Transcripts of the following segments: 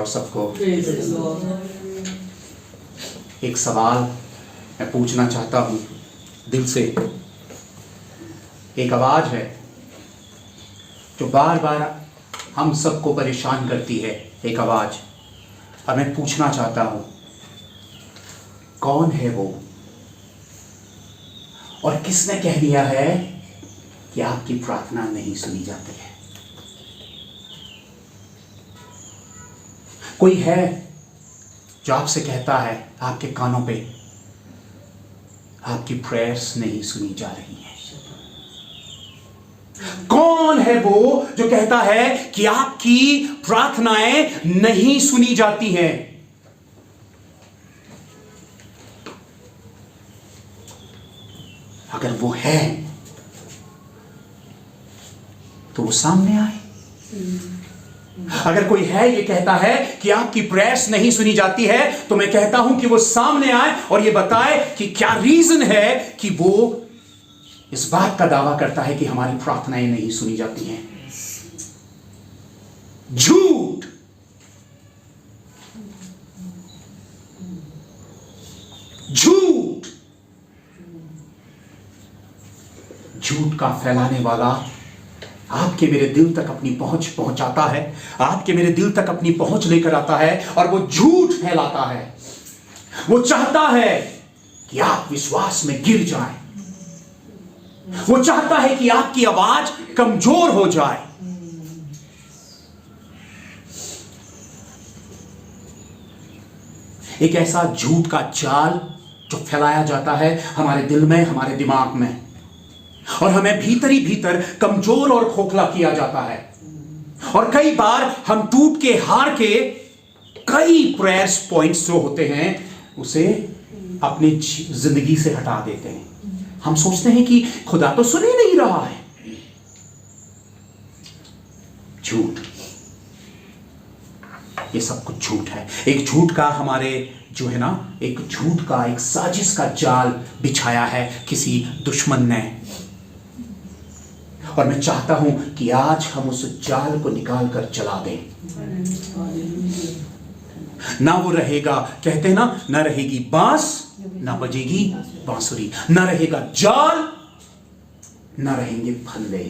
Lord सबको। एक सवाल मैं पूछना चाहता हूं दिल से। एक आवाज है जो बार बार हम सबको परेशान करती है, एक आवाज, और मैं पूछना चाहता हूं कौन है वो, और किसने कह दिया है कि आपकी प्रार्थना नहीं सुनी जाती है? कोई है जो आपसे कहता है आपके कानों पे आपकी प्रेयर्स नहीं सुनी जा रही हैं? कौन है वो जो कहता है कि आपकी प्रार्थनाएं नहीं सुनी जाती हैं? अगर वो है तो वो सामने आए। अगर कोई है ये कहता है कि आपकी प्रेयर्स नहीं सुनी जाती है, तो मैं कहता हूं कि वो सामने आए और ये बताए कि क्या रीजन है कि वो इस बात का दावा करता है कि हमारी प्रार्थनाएं नहीं सुनी जाती हैं। झूठ, झूठ, झूठ का फैलाने वाला आपके मेरे दिल तक अपनी पहुंच पहुंचाता है, आपके मेरे दिल तक अपनी पहुंच लेकर आता है और वो झूठ फैलाता है। वो चाहता है कि आप विश्वास में गिर जाएं। वो चाहता है कि आपकी आवाज कमजोर हो जाए। एक ऐसा झूठ का जाल जो फैलाया जाता है हमारे दिल में, हमारे दिमाग में, और हमें भीतर ही भीतर कमजोर और खोखला किया जाता है। और कई बार हम टूट के हार के कई प्रेयर्स पॉइंट्स जो होते हैं उसे अपनी जिंदगी से हटा देते हैं। हम सोचते हैं कि खुदा तो सुन ही नहीं रहा है। झूठ, ये सब कुछ झूठ है। एक झूठ का हमारे जो है ना, एक झूठ का, एक साजिश का जाल बिछाया है किसी दुश्मन ने, और मैं चाहता हूं कि आज हम उस जाल को निकाल कर जला दें। ना वो रहेगा, कहते हैं ना, ना रहेगी बांस, ना बजेगी बांसुरी, ना रहेगा जाल, ना रहेंगे फंदे,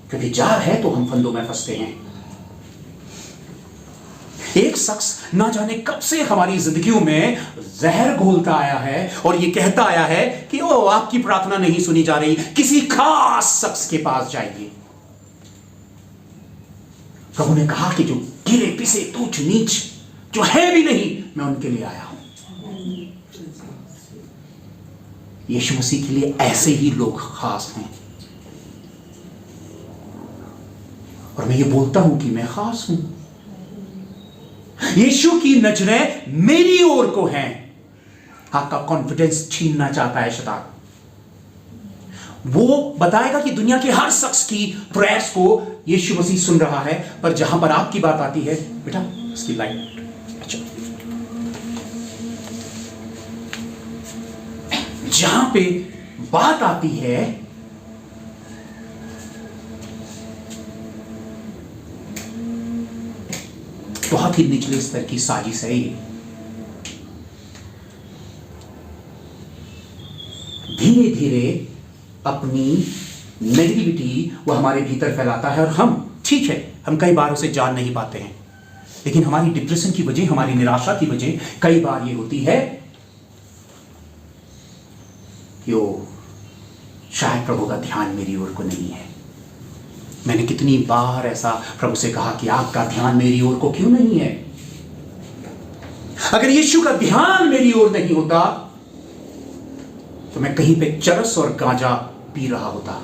क्योंकि जाल है तो हम फंदों में फंसते हैं। एक शख्स ना जाने कब से हमारी जिंदगियों में जहर घोलता आया है और ये कहता आया है कि ओ आपकी प्रार्थना नहीं सुनी जा रही, किसी खास शख्स के पास जाइए। प्रभु ने कहा कि जो गिरे पिसे तुच्छ नीच जो है भी नहीं, मैं उनके लिए आया हूं। यीशु मसीह के लिए ऐसे ही लोग खास हैं, और मैं ये बोलता हूं कि मैं खास हूं। यीशु की नजरें मेरी ओर को हैं। आपका कॉन्फिडेंस छीनना चाहता है शैतान। वो बताएगा कि दुनिया के हर शख्स की प्रेयर्स को यीशु मसीह सुन रहा है, पर जहां पर आपकी बात आती है, बेटा इसकी लाइट, अच्छा, जहां पे बात आती है बहुत ही निचले स्तर की साजिश है ये। धीरे धीरे अपनी नेगेटिविटी वो हमारे भीतर फैलाता है, और हम, ठीक है, हम कई बार उसे जान नहीं पाते हैं, लेकिन हमारी डिप्रेशन की वजह, हमारी निराशा की वजह कई बार ये होती है कि शायद प्रभु का ध्यान मेरी ओर को नहीं है। मैंने कितनी बार ऐसा प्रभु से कहा कि आपका ध्यान मेरी ओर को क्यों नहीं है? अगर यीशु का ध्यान मेरी ओर नहीं होता तो मैं कहीं पे चरस और गांजा पी रहा होता।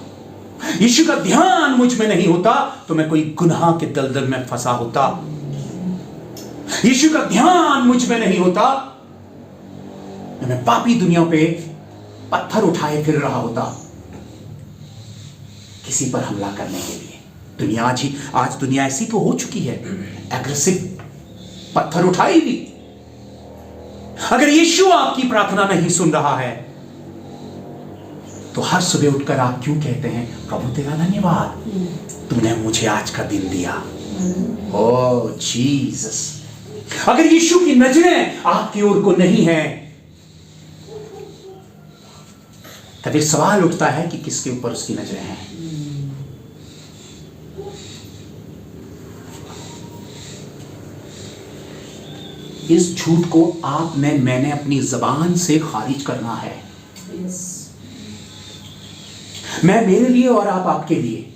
यीशु का ध्यान मुझ में नहीं होता तो मैं कोई गुनाह के दलदल में फंसा होता। यीशु का ध्यान मुझ में नहीं होता तो मैं पापी दुनिया पे पत्थर उठाए फिर रहा होता, किसी पर हमला करने के लिए। दुनिया आज दुनिया ऐसी तो हो चुकी है, एग्रेसिव, पत्थर उठाएगी। अगर यीशु आपकी प्रार्थना नहीं सुन रहा है तो हर सुबह उठकर आप क्यों कहते हैं, प्रभु तेरा धन्यवाद, तुमने मुझे आज का दिन दिया। ओह जीसस, अगर यीशु की नजरें आपकी ओर को नहीं है, तभी सवाल उठता है कि किसके ऊपर उसकी नजरें हैं। इस झूठ को आपने मैंने अपनी जबान से खारिज करना है। मैं मेरे लिए और आप आपके लिए।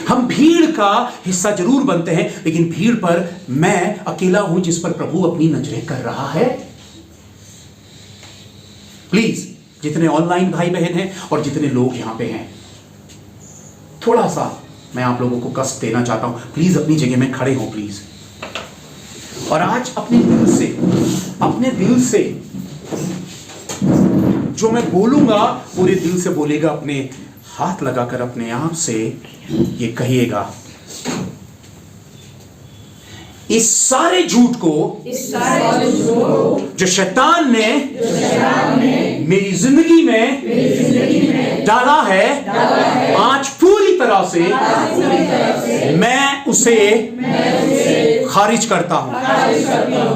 हम भीड़ का हिस्सा जरूर बनते हैं, लेकिन भीड़ पर मैं अकेला हूं जिस पर प्रभु अपनी नजरें कर रहा है। प्लीज, जितने ऑनलाइन भाई बहन हैं और जितने लोग यहां पे हैं, थोड़ा सा मैं आप लोगों को कष्ट देना चाहता हूं। प्लीज अपनी जगह में खड़े हो प्लीज, और आज अपने दिल से जो मैं बोलूंगा पूरे दिल से बोलेगा। अपने हाथ लगाकर अपने आप से ये कहिएगा, इस सारे झूठ को जो शैतान ने मेरी जिंदगी में डाला है, आज पूरी तरह से मैं उसे खारिज करता हूं,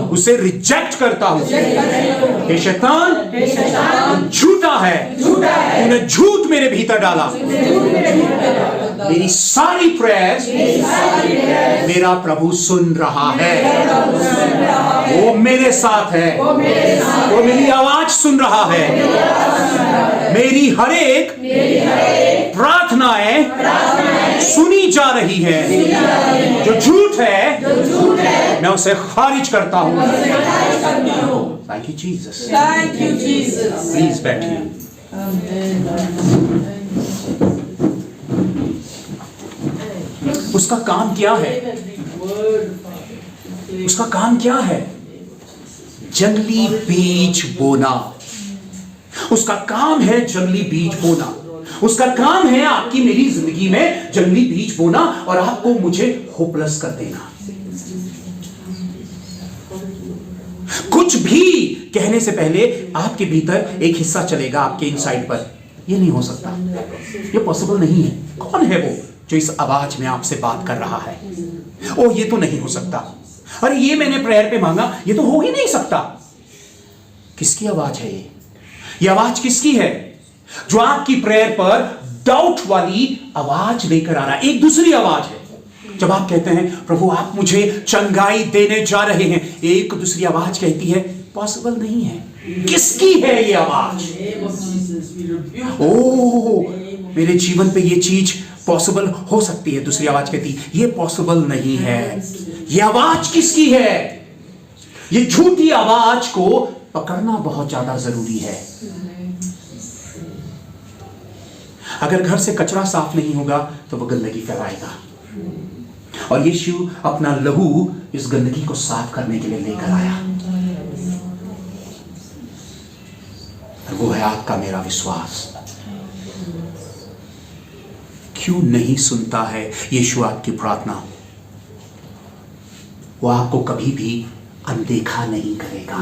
उसे रिजेक्ट करता हूं। ये शैतान झूठा है, तूने झूठ मेरे भीतर डाला। मेरी सारी प्रेयर्स मेरा प्रभु सुन रहा है, वो मेरे साथ है, वो मेरी आवाज सुन रहा है। मेरी हर एक प्रार्थनाएं सुनी जा रही है। जो झूठ है मैं उसे खारिज करता हूं। थैंक यू जीसस, प्लीज बैठिए। उसका काम क्या है? उसका काम क्या है? जंगली बीज बोना। उसका काम है जंगली बीज बोना। उसका काम है आपकी मेरी जिंदगी में जंगली बीज बोना और आपको मुझे होपलेस कर देना। कुछ भी कहने से पहले आपके भीतर एक हिस्सा चलेगा आपके इनसाइड पर, ये नहीं हो सकता, ये पॉसिबल नहीं है। कौन है वो जो इस आवाज में आपसे बात कर रहा है? ओ, ये तो नहीं हो सकता। अरे ये मैंने प्रेयर पे मांगा, ये तो हो ही नहीं सकता। किसकी आवाज है ये? ये आवाज किसकी है जो आपकी प्रेयर पर डाउट वाली आवाज लेकर आ रहा है? एक दूसरी आवाज है। जब आप कहते हैं प्रभु आप मुझे चंगाई देने जा रहे हैं, एक दूसरी आवाज कहती है पॉसिबल नहीं है। किसकी है ये आवाज? ओह, मेरे जीवन पे ये चीज पॉसिबल हो सकती है। दूसरी आवाज कहती ये पॉसिबल नहीं है। ये आवाज किसकी है? ये झूठी आवाज को पकड़ना बहुत ज्यादा जरूरी है। अगर घर से कचरा साफ नहीं होगा तो वह गंदगी फैलाएगा, और यीशु अपना लहू इस गंदगी को साफ करने के लिए लेकर आया। वो है आपका मेरा विश्वास। क्यों नहीं सुनता है यीशु आपकी प्रार्थना? वो आपको कभी भी अनदेखा नहीं करेगा।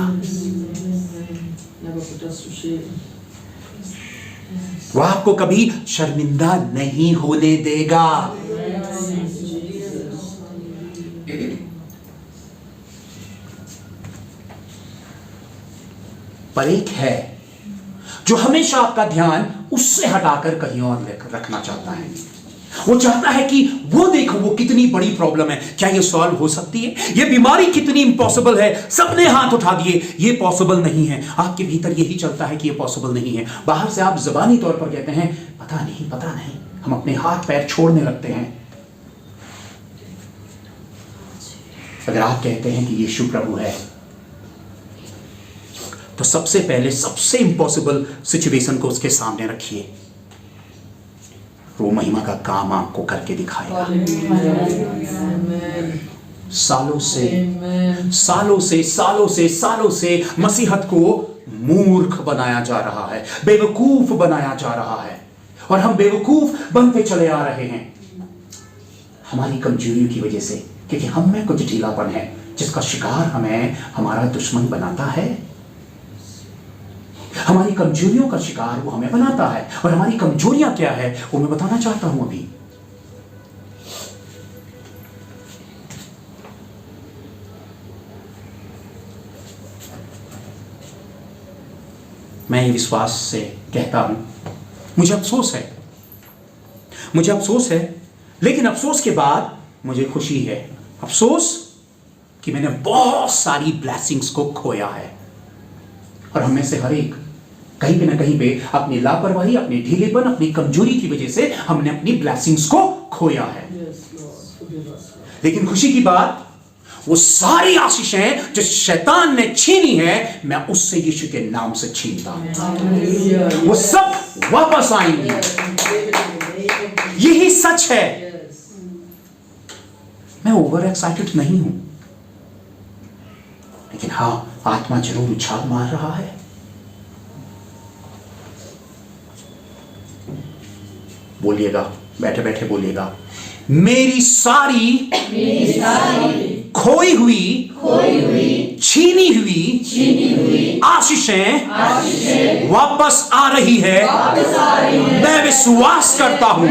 वो आपको कभी शर्मिंदा नहीं होने देगा। पर एक है जो हमेशा आपका ध्यान उससे हटाकर कहीं और रखना चाहता है। वो चाहता है कि वो देखो वो कितनी बड़ी प्रॉब्लम है, क्या ये सॉल्व हो सकती है? ये बीमारी कितनी इम्पॉसिबल है, सबने हाथ उठा दिए, ये पॉसिबल नहीं है। आपके भीतर यही चलता है कि ये पॉसिबल नहीं है। बाहर से आप जबानी तौर पर कहते हैं पता नहीं पता नहीं, हम अपने हाथ पैर छोड़ने लगते हैं। अगर आप कहते हैं कि यीशु प्रभु है, तो सबसे पहले सबसे इंपॉसिबल सिचुएशन को उसके सामने रखिए। वो महिमा का काम आपको करके दिखाएगा। सालों से मसीहत को मूर्ख बनाया जा रहा है, बेवकूफ बनाया जा रहा है, और हम बेवकूफ बनते चले आ रहे हैं हमारी कमजोरियों की वजह से, क्योंकि हम में कुछ ढीलापन है जिसका शिकार हमें हमारा दुश्मन बनाता है। हमारी कमजोरियों का शिकार वो हमें बनाता है, और हमारी कमजोरियां क्या है वो मैं बताना चाहता हूं अभी। मैं ये विश्वास से कहता हूं, मुझे अफसोस है, लेकिन अफसोस के बाद मुझे खुशी है। अफसोस कि मैंने बहुत सारी ब्लेसिंग्स को खोया है। और हम में से हर एक कहीं पे ना कहीं पे अपनी लापरवाही, अपनी ढीलेपन, अपनी कमजोरी की वजह से हमने अपनी ब्लेसिंग्स को खोया है। लेकिन खुशी की बात, वो सारी आशीषें जो शैतान ने छीनी है, मैं उससे यीशु के नाम से छीनता हूं। वो सब वापस आएंगी। यही सच है। मैं ओवर एक्साइटेड नहीं हूं, लेकिन हां, आत्मा जरूर उछाल मार रहा है। बोलिएगा, बैठे बैठे बोलिएगा, मेरी सारी खोई हुई छीनी हुई आशीषें वापस आ रही है। मैं विश्वास करता हूं,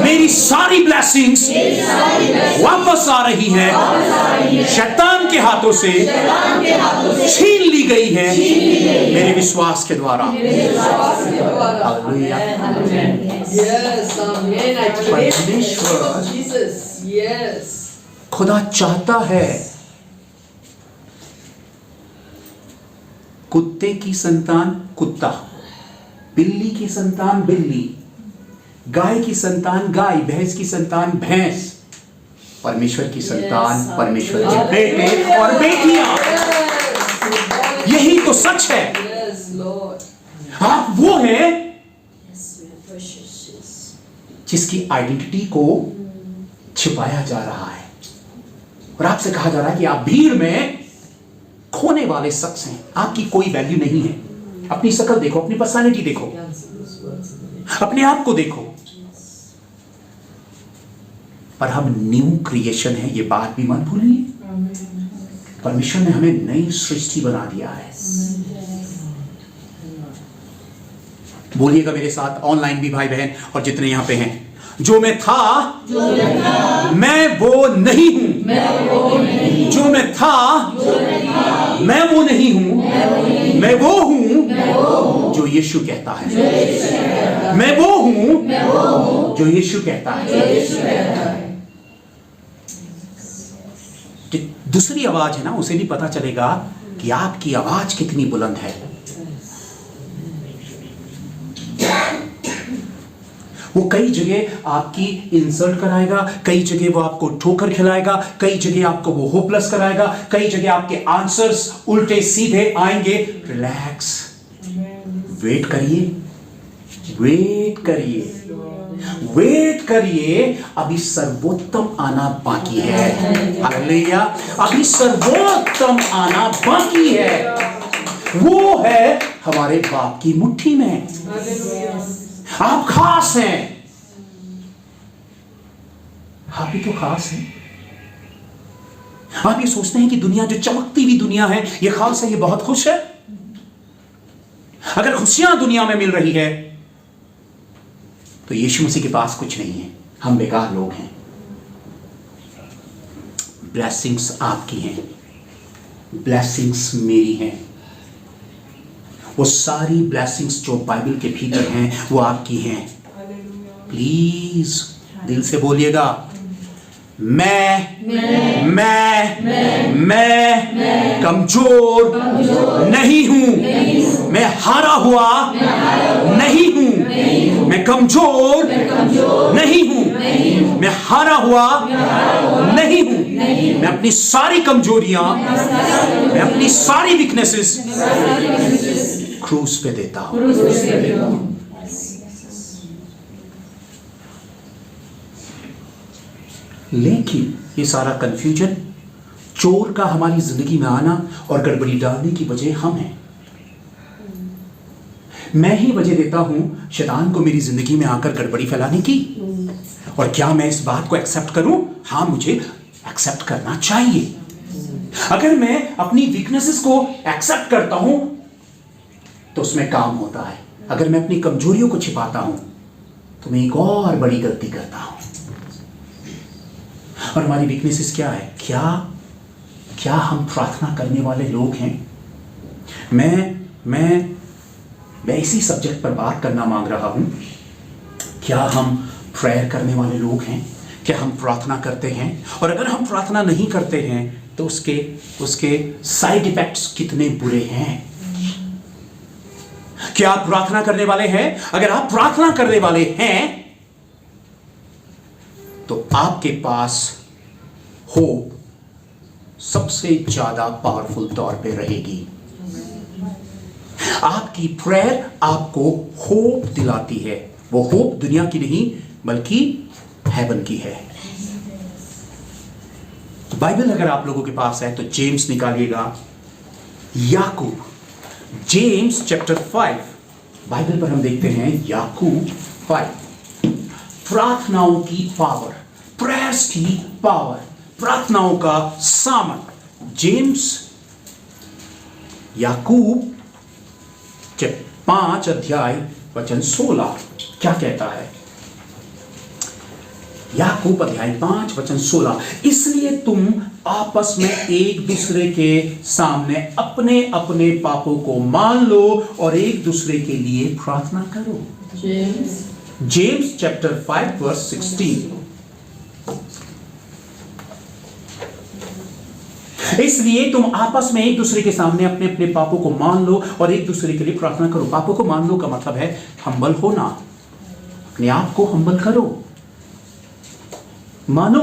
मेरी सारी ब्लेसिंग्स वापस आ रही है। शैतान के हाथों से छीन ली गई है मेरे विश्वास के द्वारा। हालेलुया। खुदा चाहता है कुत्ते की संतान कुत्ता, बिल्ली की संतान बिल्ली, गाय की संतान गाय, भैंस की संतान भैंस, परमेश्वर की संतान परमेश्वर के बेटे और बेटियां। यही तो सच है। आप वो हैं जिसकी आइडेंटिटी को छिपाया जा रहा है और आपसे कहा जा रहा है कि आप भीड़ में खोने वाले शख्स हैं। आपकी कोई वैल्यू नहीं है। अपनी शक्ल देखो, अपनी पर्सनालिटी देखो, अपने आप को देखो। पर हम न्यू क्रिएशन है, ये बात भी मत भूलिए। परमेश्वर ने हमें नई सृष्टि बना दिया है। बोलिएगा मेरे साथ, ऑनलाइन भी भाई बहन और जितने यहां पे हैं, जो मैं था मैं वो नहीं हूं। जो मैं था मैं वो नहीं हूं, मैं वो हूं जो यीशु कहता है। मैं वो हूं जो यीशु कहता है। दूसरी आवाज है ना, उसे भी पता चलेगा कि आपकी आवाज कितनी बुलंद है। वो कई जगह आपकी इंसल्ट कराएगा, कई जगह वो आपको ठोकर खिलाएगा, कई जगह आपको वो होपलेस कराएगा, कई जगह आपके आंसर्स उल्टे सीधे आएंगे। रिलैक्स, वेट करिए, वेट करिए। अभी सर्वोत्तम आना बाकी है। हालेलुया। अभी सर्वोत्तम आना बाकी है। वो है हमारे बाप की मुट्ठी में। आप खास हैं। आप भी तो खास हैं। आप ये सोचते हैं कि दुनिया जो चमकती हुई दुनिया है, ये खास है, ये बहुत खुश है। अगर खुशियां दुनिया में मिल रही है तो यीशु मसीह के पास कुछ नहीं है। हम बेकार लोग हैं। ब्लेसिंग्स आपकी हैं, ब्लेसिंग्स मेरी हैं। वो सारी ब्लेसिंग्स जो बाइबल के भीतर हैं वो आपकी हैं। प्लीज दिल से बोलिएगा, मैं कमजोर नहीं हूं, मैं हारा हुआ नहीं हूं, मैं कमजोर नहीं हूं, मैं हारा हुआ नहीं हूं। मैं अपनी सारी कमजोरियां, मैं अपनी सारी वीकनेसेस क्रूस पे देता हूं। लेकिन ये सारा कंफ्यूजन, चोर का हमारी जिंदगी में आना और गड़बड़ी डालने की वजह हम हैं। मैं ही वजह देता हूं शैतान को मेरी जिंदगी में आकर गड़बड़ी फैलाने की। और क्या मैं इस बात को एक्सेप्ट करूं? हाँ, मुझे एक्सेप्ट करना चाहिए। अगर मैं अपनी वीकनेसेस को एक्सेप्ट करता हूं तो उसमें काम होता है। अगर मैं अपनी कमजोरियों को छिपाता हूं तो मैं एक और बड़ी गलती करता हूं। और हमारी वीकनेसेस क्या है? क्या हम प्रार्थना करने वाले लोग हैं? मैं इसी सब्जेक्ट पर बात करना मांग रहा हूं। क्या हम प्रेयर करने वाले लोग हैं? क्या हम प्रार्थना करते हैं? और अगर हम प्रार्थना नहीं करते हैं तो उसके साइड इफेक्ट्स कितने बुरे हैं? क्या आप प्रार्थना करने वाले हैं? अगर आप प्रार्थना करने वाले हैं तो आपके पास होप सबसे ज्यादा पावरफुल तौर पे रहेगी। आपकी प्रेयर आपको होप दिलाती है। वो होप दुनिया की नहीं बल्कि हेवन की है। बाइबल अगर आप लोगों के पास है तो जेम्स निकालिएगा, याकूब, जेम्स चैप्टर 5। बाइबल पर हम देखते हैं याकूब 5। प्रार्थनाओं की पावर, प्रेयर्स की पावर, प्रार्थनाओं का सामर्थ। जेम्स याकूब 5 अध्याय वचन 16 क्या कहता है? याकूब अध्याय 5 वचन 16, इसलिए तुम आपस में एक दूसरे के सामने अपने अपने पापों को मान लो और एक दूसरे के लिए प्रार्थना करो। James chapter 5 verse 16। इसलिए तुम आपस में एक दूसरे के सामने अपने अपने पापों को मान लो और एक दूसरे के लिए प्रार्थना करो। पापों को मान लो का मतलब है हम्बल होना। अपने आप को हम्बल करो, मानो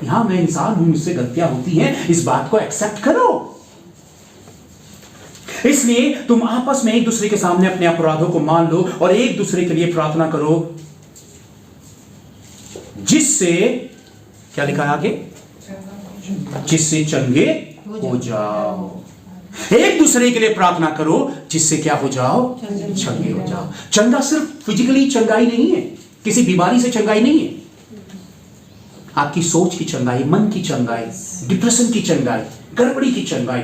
यहां मैं इंसान हूं, मुझसे गलतियां होती हैं, इस बात को एक्सेप्ट करो। इसलिए तुम आपस में एक दूसरे के सामने अपने अपराधों को मान लो और एक दूसरे के लिए प्रार्थना करो, जिससे क्या लिखा है आगे? जिससे चंगे हो जाओ। एक दूसरे के लिए प्रार्थना करो जिससे क्या हो जाओ? चंगे हो जाओ। चंगा सिर्फ फिजिकली चंगाई नहीं है, किसी बीमारी से चंगाई नहीं है। आपकी सोच की चंगाई, मन की चंगाई, डिप्रेशन की चंगाई, गड़बड़ी की चंगाई,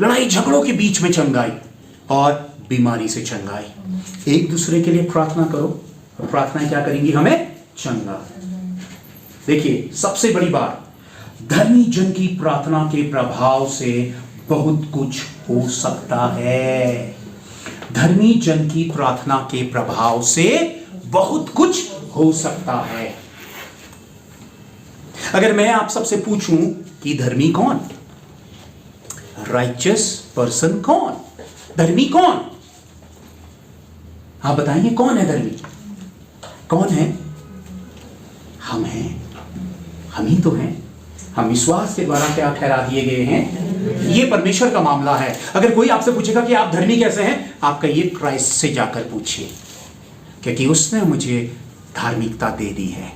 लड़ाई झगड़ों के बीच में चंगाई और बीमारी से चंगाई। एक दूसरे के लिए प्रार्थना करो और प्रार्थना क्या करेंगी? हमें चंगा। देखिए सबसे बड़ी बात, धर्मी जन की प्रार्थना के प्रभाव से बहुत कुछ हो सकता है। धर्मी जन की प्रार्थना के प्रभाव से बहुत कुछ हो सकता है। अगर मैं आप सबसे पूछूं कि धर्मी कौन, राइचस पर्सन कौन, धर्मी कौन, आप बताएंगे कौन है धर्मी? कौन है? हम हैं, हम ही तो हैं। हम विश्वास के द्वारा क्या ठहरा दिए गए हैं? ये परमेश्वर का मामला है। अगर कोई आपसे पूछेगा कि आप धर्मी कैसे हैं, आप कहिए क्राइस्ट से जाकर पूछिए, क्योंकि उसने मुझे धार्मिकता दे दी है।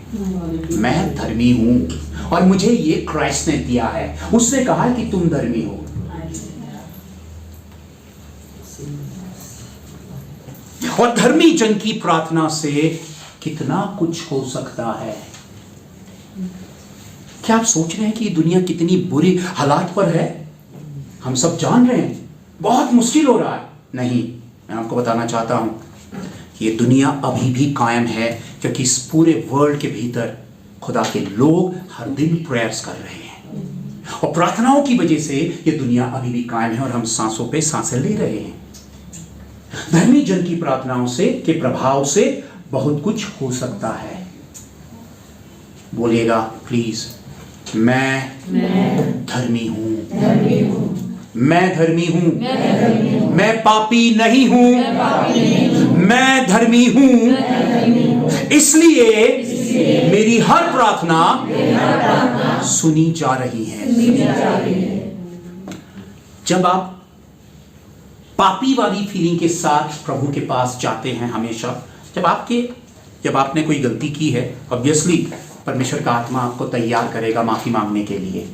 मैं धर्मी हूं और मुझे ये क्राइस्ट ने दिया है। उसने कहा कि तुम धर्मी हो। और धर्मी जन की प्रार्थना से कितना कुछ हो सकता है। क्या आप सोच रहे हैं कि दुनिया कितनी बुरी हालात पर है? हम सब जान रहे हैं, बहुत मुश्किल हो रहा है। नहीं, मैं आपको बताना चाहता हूं कि ये दुनिया अभी भी कायम है, क्योंकि इस पूरे वर्ल्ड के भीतर खुदा के लोग हर दिन प्रेयर्स कर रहे हैं और प्रार्थनाओं की वजह से ये दुनिया अभी भी कायम है और हम सांसों पे सांसें ले रहे हैं। धर्मी जन की प्रार्थनाओं से के प्रभाव से बहुत कुछ हो सकता है। बोलिएगा प्लीज, मैं धर्मी हूं, मैं धर्मी हूं, मैं पापी नहीं हूं, मैं धर्मी हूं। इसलिए मेरी हर प्रार्थना सुनी जा रही है। जब आप पापी वाली फीलिंग के साथ प्रभु के पास जाते हैं, हमेशा जब आपने कोई गलती की है, ऑब्वियसली परमेश्वर का आत्मा आपको तैयार करेगा माफी मांगने के लिए।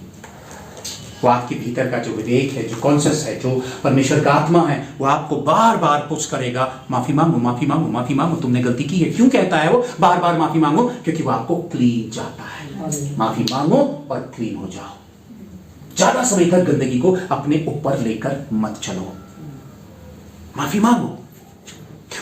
वो आपके भीतर का जो विवेक है, जो कॉन्शियस है, जो परमेश्वर का आत्मा है, वो आपको बार बार पुश करेगा, माफी मांगो, माफी मांगो, माफी मांगो, तुमने गलती की है। क्यों कहता है वो बार बार माफी मांगो? क्योंकि वो आपको क्लीन चाहता है। माफी मांगो और क्लीन हो जाओ। ज्यादा समय तक गंदगी को अपने ऊपर लेकर मत चलो, माफी मांगो।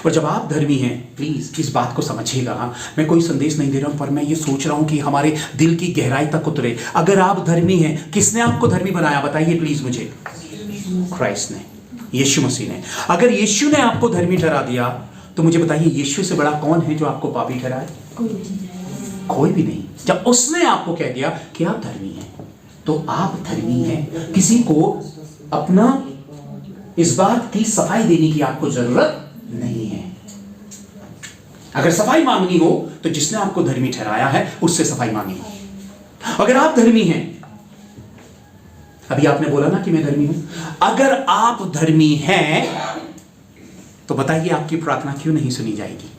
और जब आप धर्मी हैं, प्लीज इस बात को समझिएगा। मैं कोई संदेश नहीं दे रहा हूं, पर मैं ये सोच रहा हूं कि हमारे दिल की गहराई तक उतरे। अगर आप धर्मी हैं, किसने आपको धर्मी बनाया? बताइए प्लीज मुझे। क्राइस्ट ने। यीशु मसीह ने। अगर यीशु ने आपको धर्मी ठहरा दिया तो मुझे बताइए यीशु से बड़ा कौन है जो आपको पापी ठहराए? कोई भी नहीं। जब उसने आपको कह दिया कि आप धर्मी हैं तो आप धर्मी हैं। किसी को अपना इस बात की सफाई देने की आपको जरूरत नहीं है। अगर सफाई मांगनी हो तो जिसने आपको धर्मी ठहराया है उससे सफाई मांगी। अगर आप धर्मी हैं, अभी आपने बोला ना कि मैं धर्मी हूं, अगर आप धर्मी हैं तो बताइए आपकी प्रार्थना क्यों नहीं सुनी जाएगी?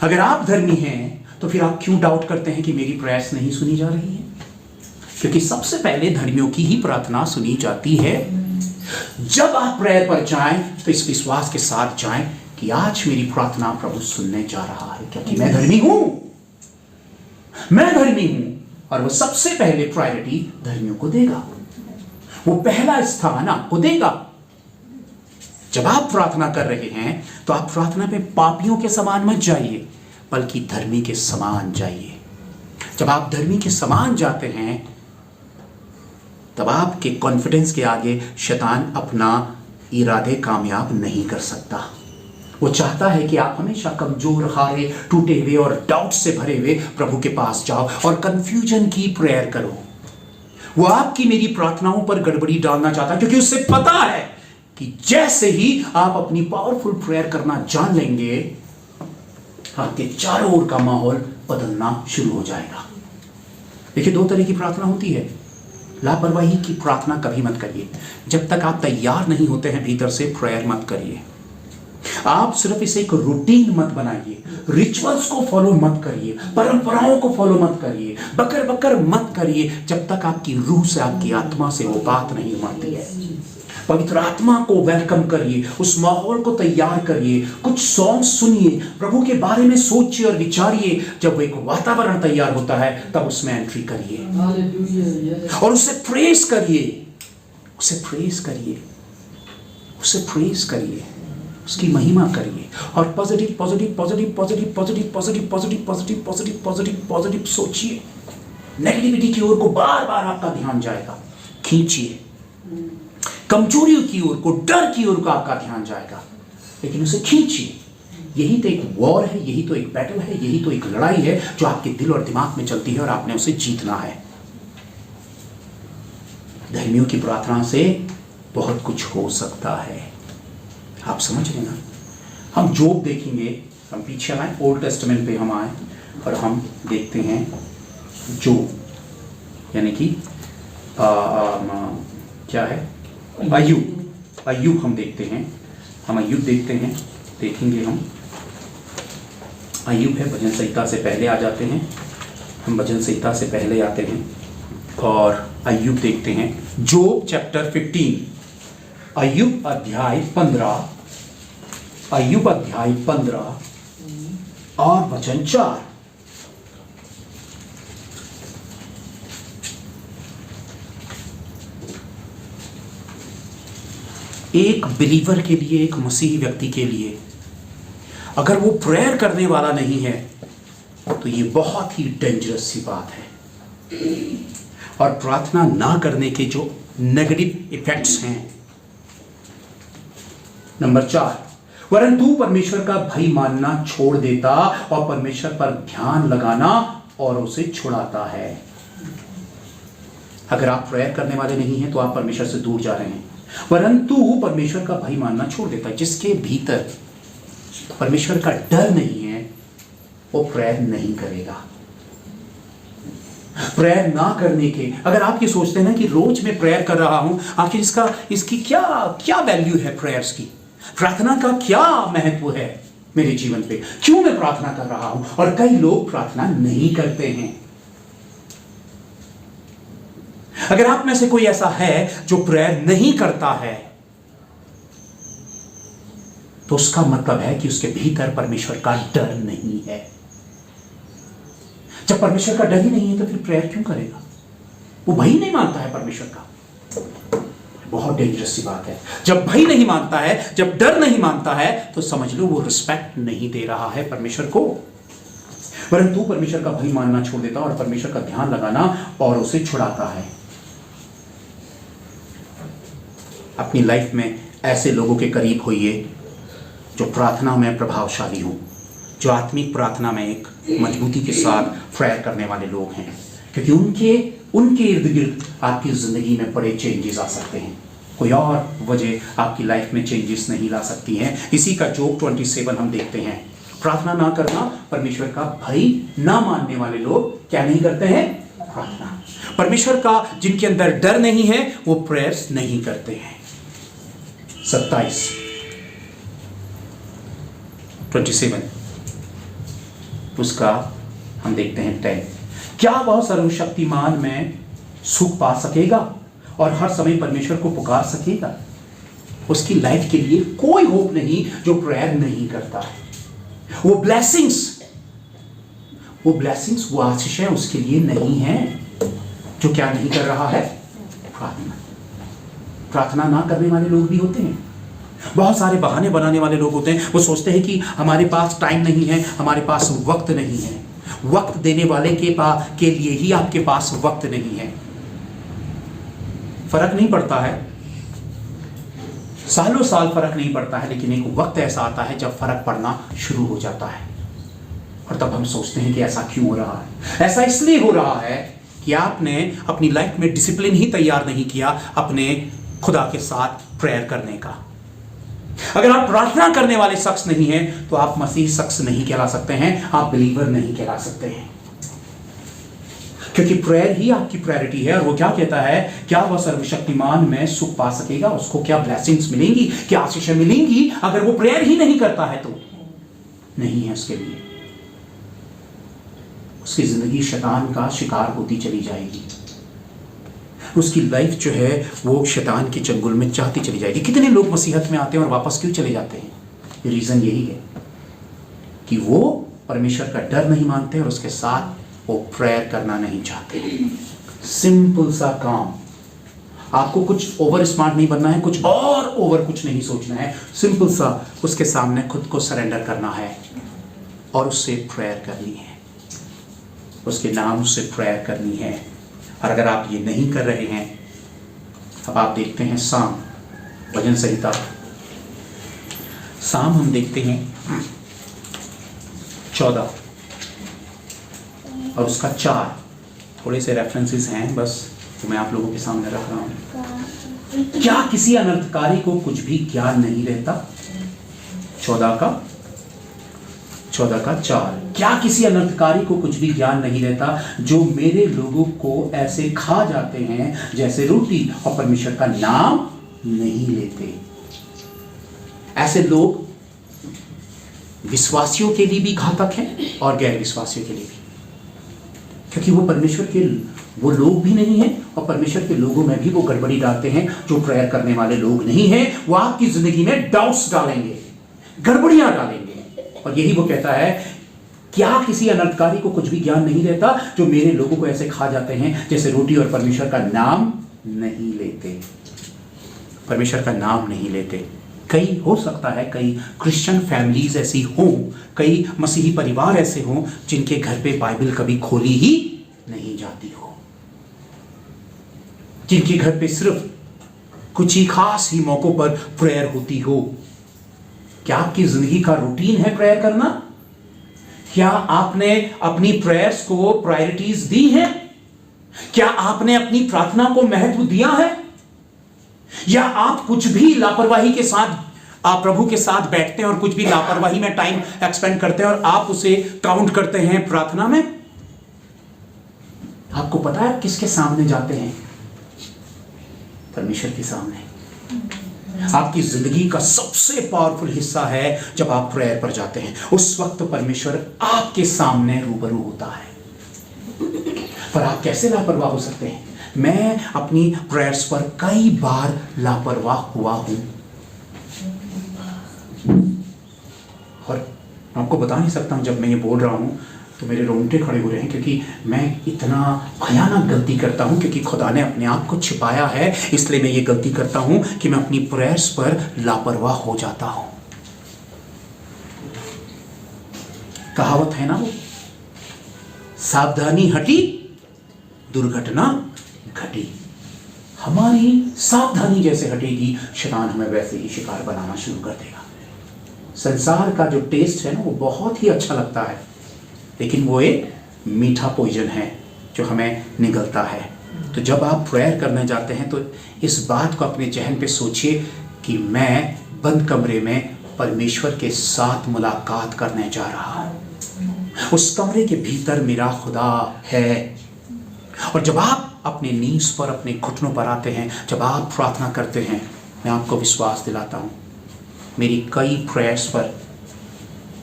अगर आप धर्मी हैं तो फिर आप क्यों डाउट करते हैं कि मेरी प्रयास नहीं सुनी जा रही है? क्योंकि सबसे पहले धर्मियों की ही प्रार्थना सुनी जाती है। जब आप प्रेयर पर जाएं तो इस विश्वास के साथ जाएं कि आज मेरी प्रार्थना प्रभु सुनने जा रहा है, क्योंकि मैं धर्मी हूं। मैं धर्मी हूं और वो सबसे पहले प्रायोरिटी धर्मियों को देगा। वो पहला स्थान आपको देगा। जब आप प्रार्थना कर रहे हैं तो आप प्रार्थना में पापियों के समान मत जाइए, बल्कि धर्मी के समान जाइए। जब आप धर्मी के समान जाते हैं तब आपके कॉन्फिडेंस के आगे शैतान अपना इरादे कामयाब नहीं कर सकता। वो चाहता है कि आप हमेशा कमजोर, हारे, टूटे हुए और डाउट से भरे हुए प्रभु के पास जाओ और कंफ्यूजन की प्रेयर करो। वो आपकी मेरी प्रार्थनाओं पर गड़बड़ी डालना चाहता है, क्योंकि उससे पता है कि जैसे ही आप अपनी पावरफुल प्रेयर करना जान लेंगे आपके चारों ओर का माहौल बदलना शुरू हो जाएगा। देखिए, दो तरह की प्रार्थना होती है। लापरवाही की प्रार्थना कभी मत करिए। जब तक आप तैयार नहीं होते हैं भीतर से, प्रेयर मत करिए। आप सिर्फ इसे एक रूटीन मत बनाइए, रिचुअल्स को फॉलो मत करिए, परंपराओं को फॉलो मत करिए, बकर बकर मत करिए जब तक आपकी रूह से, आपकी आत्मा से वो बात नहीं उमड़ती है। पवित्र आत्मा को वेलकम करिए, उस माहौल को तैयार करिए, कुछ सॉन्ग सुनिए, प्रभु के बारे में सोचिए और विचारिए। जब वो एक वातावरण तैयार होता है तब उसमें एंट्री करिए और उसे प्रेज करिए, उसे प्रेज करिए, उसे प्रेज करिए, उसकी महिमा करिए और positive positive positive positive positive positive positive positive positive positive positive सोचिए। नेगेटिविटी की ओर को बार बार आपका ध्यान जाएगा, खींचिए। कमजोरियों की ओर को, डर की ओर का आपका ध्यान जाएगा, लेकिन उसे खींचिए। यही तो एक वॉर है, यही तो एक बैटल है, यही तो एक लड़ाई है जो आपके दिल और दिमाग में चलती है और आपने उसे जीतना है। धर्मियों की प्रार्थना से बहुत कुछ हो सकता है। आप समझ रहे ना? हम जोब देखेंगे, हम पीछे आए, ओल्ड टेस्टामेंट पे हम आए और हम देखते हैं जोब, यानी कि क्या है, अय्यूब हम देखते हैं। हम अय्यूब देखते हैं, देखेंगे हम अय्यूब है। भजन संहिता से पहले आ जाते हैं, हम भजन संहिता से पहले आते हैं और अय्यूब देखते हैं। जोब चैप्टर 15, अय्यूब अध्याय 15, अय्यूब अध्याय 15 और वचन 4। एक बिलीवर के लिए, एक मसीही व्यक्ति के लिए, अगर वो प्रेयर करने वाला नहीं है तो ये बहुत ही डेंजरस सी बात है। और प्रार्थना ना करने के जो नेगेटिव इफेक्ट्स हैं, नंबर 4, वरन तू परमेश्वर का भय मानना छोड़ देता और परमेश्वर पर ध्यान लगाना और उसे छुड़ाता है। अगर आप प्रेयर करने वाले नहीं हैं तो आप परमेश्वर से दूर जा रहे हैं। परंतु परमेश्वर का भय मानना छोड़ देता है। जिसके भीतर परमेश्वर का डर नहीं है वो प्रेयर नहीं करेगा। प्रेयर ना करने के, अगर आप ये सोचते हैं ना कि रोज मैं प्रेयर कर रहा हूं, आखिर इसकी क्या वैल्यू है, प्रेयर्स की, प्रार्थना का क्या महत्व है मेरे जीवन पे, क्यों मैं प्रार्थना कर रहा हूं? और कई लोग प्रार्थना नहीं करते हैं। अगर आप में से कोई ऐसा है जो प्रेयर नहीं करता है तो उसका मतलब है कि उसके भीतर परमेश्वर का डर नहीं है। जब परमेश्वर का डर ही नहीं है तो फिर प्रेयर क्यों करेगा? वो भय नहीं मानता है परमेश्वर का। बहुत डेंजरस सी बात है। जब भय नहीं मानता है, जब डर नहीं मानता है, तो समझ लो वो रिस्पेक्ट नहीं दे रहा है परमेश्वर को। परंतु परमेश्वर का भय मानना छोड़ देता और परमेश्वर का ध्यान लगाना और उसे छुड़ाता है। अपनी लाइफ में ऐसे लोगों के करीब होइए जो प्रार्थना में प्रभावशाली हों, जो आत्मिक प्रार्थना में एक मजबूती के साथ प्रेयर करने वाले लोग हैं, क्योंकि उनके इर्द गिर्द आपकी ज़िंदगी में बड़े चेंजेस आ सकते हैं। कोई और वजह आपकी लाइफ में चेंजेस नहीं ला सकती हैं। इसी का जोब 27 हम देखते हैं। प्रार्थना ना करना, परमेश्वर का भय ना मानने वाले लोग क्या नहीं करते हैं? प्रार्थना। परमेश्वर का जिनके अंदर डर नहीं है वो प्रेयर्स नहीं करते हैं। 27 उसका हम देखते हैं 10। क्या वह सर्वशक्तिमान में सुख पा सकेगा और हर समय परमेश्वर को पुकार सकेगा? उसकी लाइफ के लिए कोई होप नहीं जो प्रेयर नहीं करता है। वो ब्लेसिंग्स, वो आशीषें उसके लिए नहीं है जो क्या नहीं कर रहा है? प्रार्थना ना करने वाले लोग भी होते हैं। बहुत सारे बहाने बनाने वाले लोग होते हैं। वो सोचते हैं कि हमारे पास टाइम नहीं है, हमारे पास वक्त नहीं है। वक्त देने वाले के लिए ही आपके पास वक्त नहीं है। फर्क नहीं पड़ता है, सालों साल फर्क नहीं पड़ता है, लेकिन एक वक्त ऐसा आता है जब फर्क पड़ना शुरू हो जाता है। और तब हम सोचते हैं कि ऐसा क्यों हो रहा है? ऐसा इसलिए हो रहा है कि आपने अपनी लाइफ में डिसिप्लिन ही तैयार नहीं किया अपने खुदा के साथ प्रेयर करने का। अगर आप प्रार्थना करने वाले शख्स नहीं हैं तो आप मसीह शख्स नहीं कहला सकते हैं, आप बिलीवर नहीं कहला सकते हैं, क्योंकि प्रेयर ही आपकी प्रायोरिटी है। और वो क्या कहता है? क्या वह सर्वशक्तिमान में सुख पा सकेगा? उसको क्या ब्लेसिंग्स मिलेंगी, क्या आशीषें मिलेंगी अगर वो प्रेयर ही नहीं करता है? तो नहीं है उसके लिए। उसकी जिंदगी शैतान का शिकार होती चली जाएगी। उसकी लाइफ जो है वो शैतान के चंगुल में चाहती चली जाएगी। कितने लोग मसीहत में आते हैं और वापस क्यों चले जाते हैं? रीजन यही है कि वो परमेश्वर का डर नहीं मानते और उसके साथ वो प्रेयर करना नहीं चाहते। सिंपल सा काम। आपको कुछ ओवर स्मार्ट नहीं बनना है, कुछ और ओवर कुछ नहीं सोचना है। सिंपल सा उसके सामने खुद को सरेंडर करना है और उससे प्रेयर करनी है, उसके नाम से प्रेयर करनी है। और अगर आप ये नहीं कर रहे हैं, अब आप देखते हैं साम भजन संहिता, साम हम देखते हैं 14 और उसका 4। थोड़े से रेफरेंसेस हैं बस, तो मैं आप लोगों के सामने रख रहा हूं। क्या किसी अनर्थकारी को कुछ भी ज्ञान नहीं रहता? 14 का 4। क्या किसी अनर्थकारी को कुछ भी ज्ञान नहीं रहता, जो मेरे लोगों को ऐसे खा जाते हैं जैसे रोटी और परमेश्वर का नाम नहीं लेते। ऐसे लोग विश्वासियों के लिए भी घातक हैं और गैर विश्वासियों के लिए भी, क्योंकि वो परमेश्वर के वो लोग भी नहीं हैं और परमेश्वर के लोगों में भी वो गड़बड़ी डालते हैं। जो प्रेयर करने वाले लोग नहीं हैं वो आपकी जिंदगी में डाउट्स डालेंगे, गड़बड़ियां डालेंगे। और यही वो कहता है, क्या किसी अनर्थकारी को कुछ भी ज्ञान नहीं रहता, जो मेरे लोगों को ऐसे खा जाते हैं जैसे रोटी और परमेश्वर का नाम नहीं लेते। परमेश्वर का नाम नहीं लेते। कई हो सकता है कई क्रिश्चियन फैमिलीज ऐसी हों, कई मसीही परिवार ऐसे हों जिनके घर पे बाइबल कभी खोली ही नहीं जाती हो, जिनके घर पे सिर्फ कुछ ही खास ही मौकों पर प्रेयर होती हो। क्या आपकी जिंदगी का रूटीन है प्रेयर करना? क्या आपने अपनी प्रेयर्स को प्रायोरिटीज दी है? क्या आपने अपनी प्रार्थना को महत्व दिया है? या आप कुछ भी लापरवाही के साथ आप प्रभु के साथ बैठते हैं और कुछ भी लापरवाही में टाइम एक्सपेंड करते हैं और आप उसे काउंट करते हैं प्रार्थना में? आपको पता है किसके सामने जाते हैं? परमेश्वर के सामने। आपकी जिंदगी का सबसे पावरफुल हिस्सा है जब आप प्रेयर पर जाते हैं। उस वक्त परमेश्वर आपके सामने रूबरू होता है। पर आप कैसे लापरवाह हो सकते हैं? मैं अपनी प्रेयर्स पर कई बार लापरवाह हुआ हूं और आपको बता नहीं सकता हूं। जब मैं ये बोल रहा हूं तो मेरे रोंगटे खड़े हो रहे हैं, क्योंकि मैं इतना भयानक गलती करता हूं, क्योंकि खुदा ने अपने आप को छिपाया है। इसलिए मैं ये गलती करता हूं कि मैं अपनी प्रेयर्स पर लापरवाह हो जाता हूं। कहावत है ना वो, सावधानी हटी दुर्घटना घटी। हमारी सावधानी जैसे हटेगी, शैतान हमें वैसे ही शिकार बनाना शुरू कर देगा। संसार का जो टेस्ट है ना वो बहुत ही अच्छा लगता है, लेकिन वो एक मीठा पॉइजन है जो हमें निगलता है। तो जब आप प्रेयर करने जाते हैं तो इस बात को अपने जहन पे सोचिए कि मैं बंद कमरे में परमेश्वर के साथ मुलाकात करने जा रहा हूं। उस कमरे के भीतर मेरा खुदा है। और जब आप अपने नीज पर, अपने घुटनों पर आते हैं, जब आप प्रार्थना करते हैं, मैं आपको विश्वास दिलाता हूं, मेरी कई प्रेयर्स पर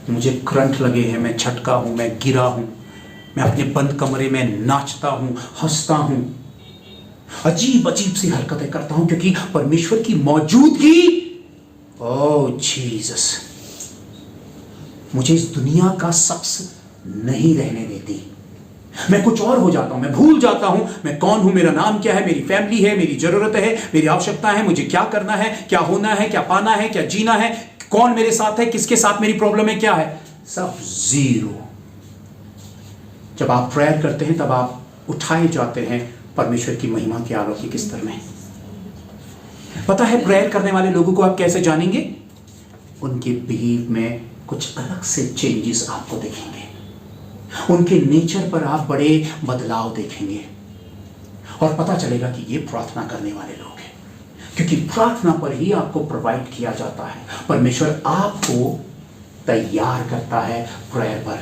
मुझे करंट लगे हैं, मैं झटका हूं, मैं गिरा हूं, मैं अपने बंद कमरे में नाचता हूं, हंसता हूं, अजीब अजीब सी हरकतें करता हूं, क्योंकि परमेश्वर की मौजूदगी, ओह जीसस, मुझे इस दुनिया का शख्स नहीं रहने देती। मैं कुछ और हो जाता हूं, मैं भूल जाता हूं मैं कौन हूं, मेरा नाम क्या है, मेरी फैमिली है, मेरी जरूरत है, मेरी आवश्यकता है, मुझे क्या करना है, क्या होना है, क्या पाना है, क्या जीना है, कौन मेरे साथ है, किसके साथ मेरी प्रॉब्लम है, क्या है, सब जीरो। जब आप प्रेयर करते हैं तब आप उठाए जाते हैं परमेश्वर की महिमा के अलौकिक स्तर में। पता है प्रेयर करने वाले लोगों को आप कैसे जानेंगे? उनके बिहेव में कुछ अलग से चेंजेस आपको देखेंगे, उनके नेचर पर आप बड़े बदलाव देखेंगे और पता चलेगा कि ये प्रार्थना करने वाले लोग हैं, क्योंकि प्रार्थना पर ही आपको प्रोवाइड किया जाता है। परमेश्वर आपको तैयार करता है प्रेयर पर।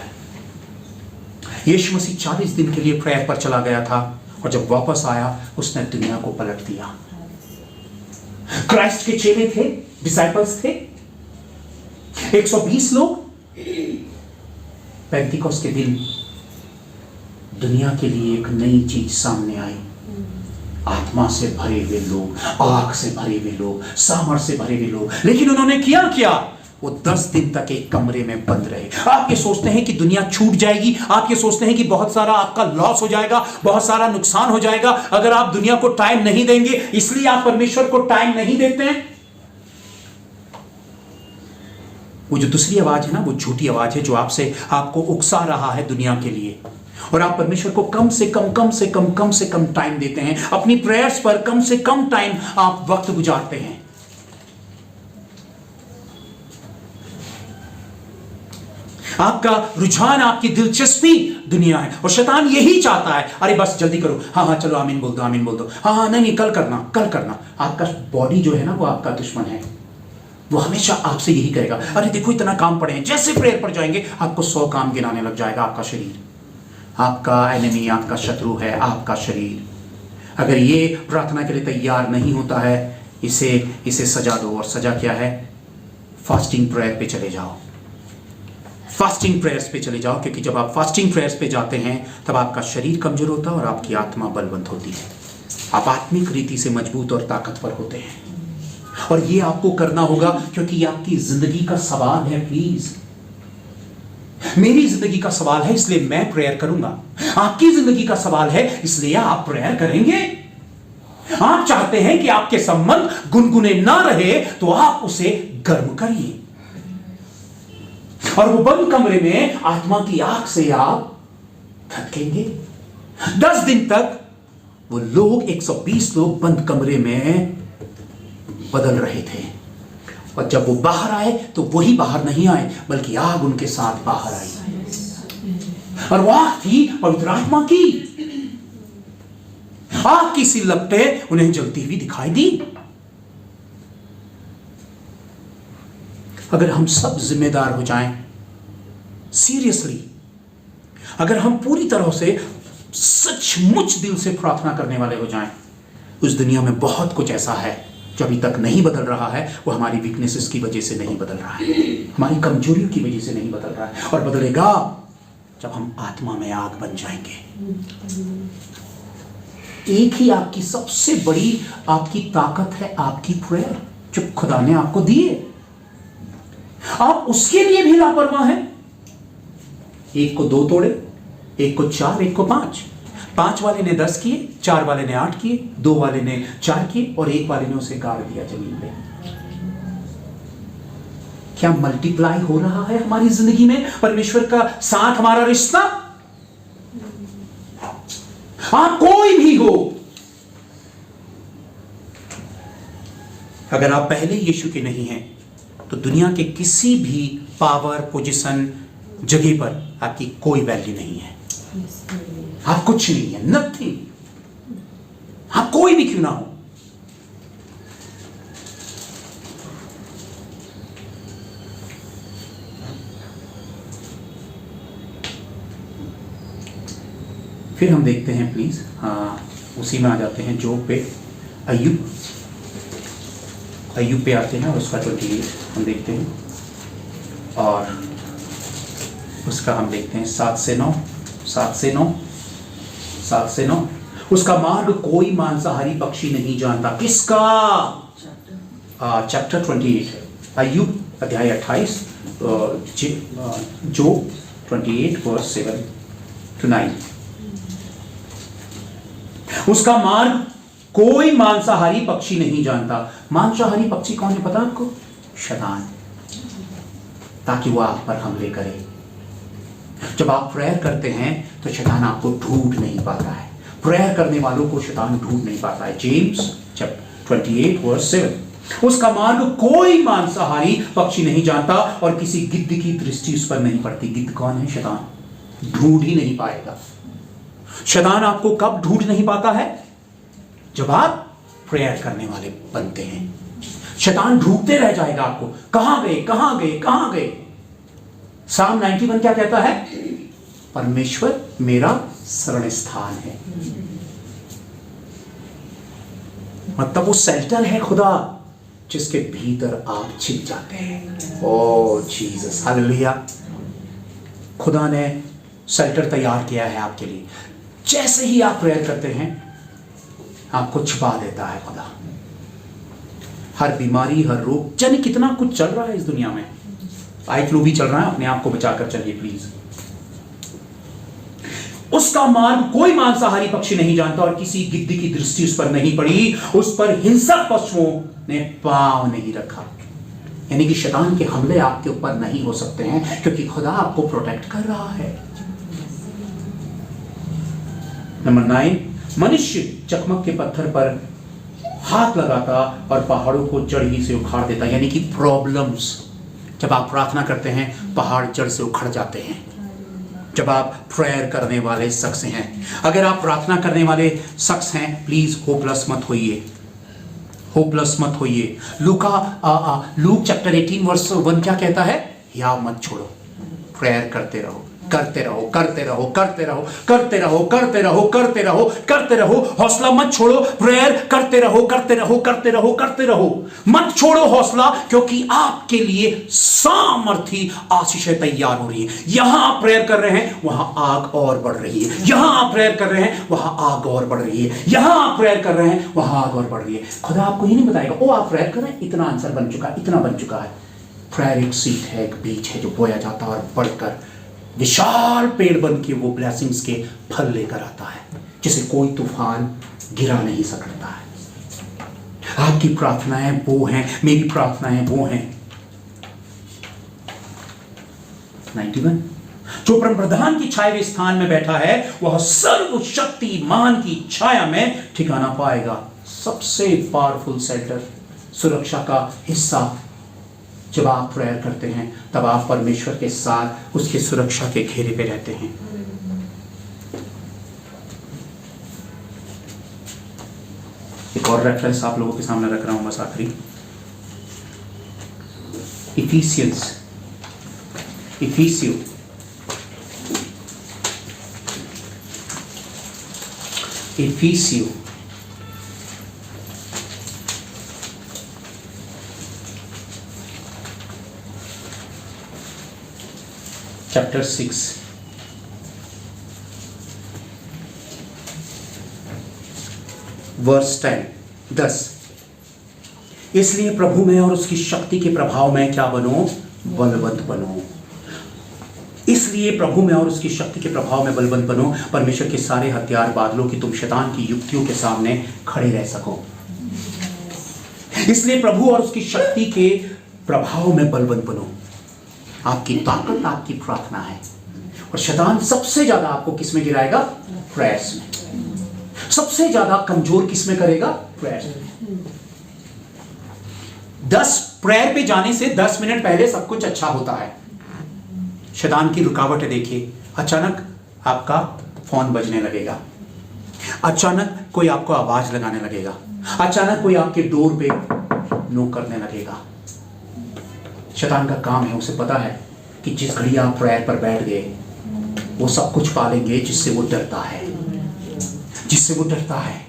यीशु मसीह 40 दिन के लिए प्रेयर पर चला गया था और जब वापस आया उसने दुनिया को पलट दिया। क्राइस्ट के चेले थे, डिसाइपल्स थे, 120 लोग। पेंटिकोस्ट के दिन दुनिया के लिए एक नई चीज सामने आई। आत्मा से भरे हुए लोग, आग से भरे हुए लोग, सामर्थ से भरे हुए लोग। लेकिन उन्होंने किया क्या? वो 10 दिन तक एक कमरे में बंद रहे। आप ये सोचते हैं कि दुनिया छूट जाएगी, आप ये सोचते हैं कि बहुत सारा आपका लॉस हो जाएगा, बहुत सारा नुकसान हो जाएगा अगर आप दुनिया को टाइम नहीं देंगे, इसलिए आप परमेश्वर को टाइम नहीं देते हैं। वो जो दूसरी आवाज है ना, वो झूठी आवाज है जो आपको उकसा रहा है दुनिया के लिए, और आप परमेश्वर को कम से कम टाइम देते हैं। अपनी प्रेयर्स पर कम से कम टाइम आप वक्त गुजारते हैं। आपका रुझान, आपकी दिलचस्पी दुनिया है, और शैतान यही चाहता है, अरे बस जल्दी करो, हाँ चलो आमीन बोल दो, हाँ नहीं कल करना। आपका बॉडी जो है ना वो आपका दुश्मन है, वो हमेशा आपसे यही कहेगा, अरे देखो इतना काम पड़े हैं। जैसे प्रेयर पर जाएंगे आपको 100 काम गिनाने लग जाएगा। आपका शरीर, आपका एनिमी, आपका शत्रु है आपका शरीर। अगर ये प्रार्थना के लिए तैयार नहीं होता है, इसे सजा दो। और सजा क्या है? फास्टिंग प्रेयर पे चले जाओ, फास्टिंग प्रेयर्स पे चले जाओ, क्योंकि जब आप फास्टिंग प्रेयर्स पे जाते हैं तब आपका शरीर कमजोर होता है और आपकी आत्मा बलवंत होती है। आप आत्मिक रीति से मजबूत और ताकतवर होते हैं, और ये आपको करना होगा क्योंकि ये आपकी जिंदगी का सवाल है। प्लीज, मेरी जिंदगी का सवाल है इसलिए मैं प्रेयर करूंगा, आपकी जिंदगी का सवाल है इसलिए आप प्रेयर करेंगे। आप चाहते हैं कि आपके संबंध गुनगुने ना रहे तो आप उसे गर्म करिए, और वो बंद कमरे में आत्मा की आग से आप धकेंगे। 10 दिन तक वो लोग, 120 लोग बंद कमरे में बदल रहे थे, और जब वो बाहर आए तो वही बाहर नहीं आए बल्कि आग उनके साथ बाहर आई, और वो आग थी पवित्र आत्मा की। आग की सी लपटें उन्हें जलती हुई दिखाई दी। अगर हम सब जिम्मेदार हो जाएं, सीरियसली, अगर हम पूरी तरह से सचमुच दिल से प्रार्थना करने वाले हो जाएं, उस दुनिया में बहुत कुछ ऐसा है जो अभी तक नहीं बदल रहा है। वो हमारी वीकनेसेस की वजह से नहीं बदल रहा है, हमारी कमजोरियों की वजह से नहीं बदल रहा है, और बदलेगा जब हम आत्मा में आग बन जाएंगे। एक ही आपकी सबसे बड़ी आपकी ताकत है, आपकी प्रेयर जो खुदा ने आपको दी है। आप उसके लिए भी लापरवाह हैं। एक को 2 तोड़े, एक को 4, एक को 5। 5 वाले ने 10 किए, 4 वाले ने 8 किए, 2 वाले ने 4 किए, और 1 वाले ने उसे गाड़ दिया जमीन पे। क्या मल्टीप्लाई हो रहा है हमारी जिंदगी में परमेश्वर का साथ, हमारा रिश्ता? आप कोई भी हो, अगर आप पहले यीशु के नहीं हैं तो दुनिया के किसी भी पावर, पोजीशन, जगह पर आपकी कोई वैल्यू नहीं है। आप कुछ नहीं है, नथिंग। आप कोई भी क्यों ना हो। फिर हम देखते हैं प्लीज, उसी में आ जाते हैं जोब पे, अय्यूब पे आते हैं और उसका 28 हम देखते हैं, और उसका हम देखते हैं 7 से 9। उसका मार्ग कोई मांसाहारी पक्षी नहीं जानता। किसका? चैप्टर 28, अय्यूब अध्याय 28, जोब 28 वर्स 7 to 9। उसका मार्ग कोई मांसाहारी पक्षी नहीं जानता। मांसाहारी पक्षी कौन है पता आपको? शैतान, ताकि वो आप पर हमले करे। जब आप प्रेयर करते हैं तो शैतान आपको ढूंढ नहीं पाता है। प्रेयर करने वालों को शैतान ढूंढ नहीं पाता है। James chapter 28 verse 7। उसका मार्ग कोई मांसाहारी पक्षी नहीं जानता और किसी गिद्ध की दृष्टि उस पर नहीं पड़ती। गिद्ध कौन है? शैतान। ढूंढ ही नहीं पाएगा। शैतान आपको कब ढूंढ नहीं पाता है? जब आप प्रेयर करने वाले बनते हैं। शैतान ढूंढते रह जाएगा आपको, कहां गए, कहां गए, कहां गए। साम 91 क्या कहता है? परमेश्वर मेरा शरण स्थान है। मतलब वो शेल्टर है खुदा, जिसके भीतर आप छिप जाते हैं। ओ जीसस, हालेलुया। खुदा ने शेल्टर तैयार किया है आपके लिए। जैसे ही आप प्रेयर करते हैं आपको छुपा देता है खुदा। हर बीमारी, हर रोग, जाने कितना कुछ चल रहा है इस दुनिया में। आई फ्लू भी चल रहा है, अपने आप को बचाकर चलिए प्लीज। उसका मार्ग कोई मांसाहारी पक्षी नहीं जानता और किसी गिद्ध की दृष्टि उस पर नहीं पड़ी। उस पर हिंसक पशुओं ने पांव नहीं रखा। यानी कि शैतान के हमले आपके ऊपर नहीं हो सकते हैं, क्योंकि खुदा आपको प्रोटेक्ट कर रहा है। नंबर 9, मनुष्य चकमक के पत्थर पर हाथ लगाता और पहाड़ों को जड़ ही से उखाड़ देता। यानी कि प्रॉब्लम्स, जब आप प्रार्थना करते हैं पहाड़ जड़ से उखड़ जाते हैं। जब आप प्रेयर करने वाले शख्स हैं, अगर आप प्रार्थना करने वाले शख्स हैं, प्लीज होपलेस मत होइए, होपलेस मत होइए। लूक चैप्टर 18 वर्स 1 क्या कहता है? या मत छोड़ो, प्रेयर करते रहो, करते रहो, करते रहो, करते रहो, करते रहो, करते रहो, करते रहो, करते रहो। हौसला मत छोड़ो, प्रेयर करते रहो, करते रहो, करते रहो, करते रहो। मत छोड़ो हौसला, क्योंकि आपके लिए सामर्थी आशीषें तैयार हो रही है। यहां आप प्रेयर कर रहे हैं, वहां आग और बढ़ रही है। यहां आप प्रेयर कर रहे हैं, वहां आग और बढ़ रही है। यहां आप प्रेयर कर रहे हैं, वहां आग और बढ़ रही है। खुदा आपको ही नहीं बताएगा, ओ आप प्रेयर कर रहे हैं, इतना आंसर बन चुका है, इतना बन चुका है। प्रेयर एक सीड है, एक बीज है जो बोया जाता है और बढ़कर विशाल पेड़ बन के वो ब्लेसिंग्स के फल लेकर आता है, जिसे कोई तूफान गिरा नहीं सकता है। आपकी प्रार्थनाएं वो हैं, मेरी प्रार्थनाएं वो हैं। 91, जो परम प्रधान की छाए हुए स्थान में बैठा है वह सर्वशक्तिमान की छाया में ठिकाना पाएगा। सबसे पावरफुल शेल्टर, सुरक्षा का हिस्सा। जब आप प्रेयर करते हैं तब आप परमेश्वर के साथ उसकी सुरक्षा के घेरे पे रहते हैं। एक और रेफरेंस आप लोगों के सामने रख रहा हूं बस आखिरी, इफिसियो चैप्टर 6 वर्स 10। इसलिए प्रभु में और उसकी शक्ति के प्रभाव में क्या बनो? बलवंत बनो। इसलिए प्रभु में और उसकी शक्ति के प्रभाव में बलवंत बनो, परमेश्वर के सारे हथियार बादलों की तुम शैतान की युक्तियों के सामने खड़े रह सको। इसलिए प्रभु और उसकी शक्ति के प्रभाव में बलवंत बनो। आपकी ताकत आपकी प्रार्थना है, और शैतान सबसे ज्यादा आपको किस में गिराएगा? प्रेयर्स में। सबसे ज्यादा कमजोर किस में करेगा? प्रेयर्स में। प्रेयर पे जाने से 10 मिनट पहले सब कुछ अच्छा होता है। शैतान की रुकावट है, देखिए, अचानक आपका फोन बजने लगेगा, अचानक कोई आपको आवाज लगाने लगेगा, अचानक कोई आपके डोर पे नॉक करने लगेगा। शैतान का काम है, उसे पता है कि जिस घड़ी आप प्रेयर पर बैठ गए वो सब कुछ पालेंगे जिससे वो डरता है, जिससे वो डरता है,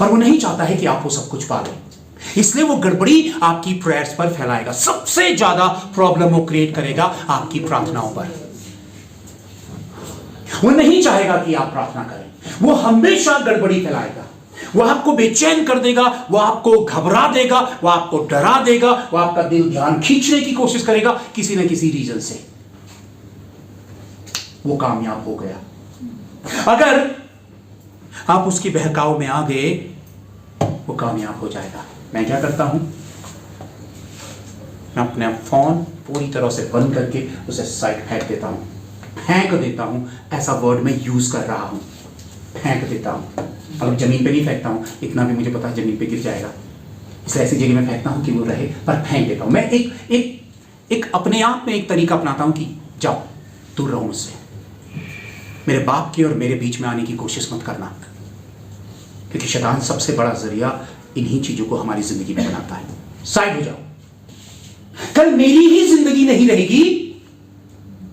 और वो नहीं चाहता है कि आप वो सब कुछ पालें। इसलिए वो गड़बड़ी आपकी प्रेयर्स पर फैलाएगा। सबसे ज्यादा प्रॉब्लम वो क्रिएट करेगा आपकी प्रार्थनाओं पर। वो नहीं चाहेगा कि आप प्रार्थना करें, वो हमेशा गड़बड़ी फैलाएगा, वो आपको बेचैन कर देगा, वो आपको घबरा देगा, वो आपको डरा देगा, वो आपका दिल ध्यान खींचने की कोशिश करेगा किसी न किसी रीजन से। वो कामयाब हो गया। अगर आप उसकी बहकाव में आ गए, वो कामयाब हो जाएगा। मैं क्या करता हूं, मैं अपने फोन पूरी तरह से बंद करके उसे साइड फेंक देता हूं, फेंक देता हूं। ऐसा वर्ड मैं यूज कर रहा हूं, फेंक देता हूं। अब जमीन पे नहीं फेंकता हूं, इतना भी मुझे पता है जमीन पे गिर जाएगा, इसलिए ऐसी जगह में फेंकता हूं कि वो रहे, पर फेंक देता हूं। मैं एक अपने आप में एक तरीका अपनाता हूं कि जाओ, दूर रहो मुझसे, मेरे बाप के और मेरे बीच में आने की कोशिश मत करना, क्योंकि शैतान सबसे बड़ा जरिया इन्हीं चीजों को हमारी जिंदगी में बनाता है। साइड हो जाओ। कल मेरी ही जिंदगी नहीं रहेगी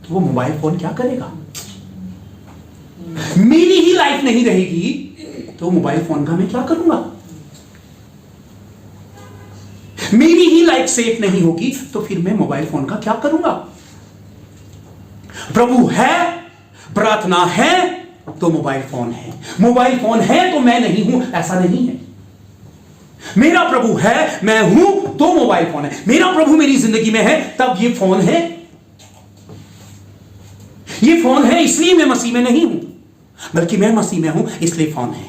तो वो मोबाइल फोन क्या करेगा? मेरी ही लाइफ नहीं रहेगी तो मोबाइल फोन का मैं क्या करूंगा? मेरी ही लाइफ सेफ नहीं होगी तो फिर मैं मोबाइल फोन का क्या करूंगा? प्रभु है, प्रार्थना है तो मोबाइल फोन है, मोबाइल फोन है तो मैं नहीं हूं, ऐसा नहीं है। मेरा प्रभु है, मैं हूं तो मोबाइल फोन है। मेरा प्रभु मेरी जिंदगी में है तब ये फोन है। ये फोन है इसलिए मैं मसीह में नहीं हूं, बल्कि मैं मसीह में हूं इसलिए फोन है।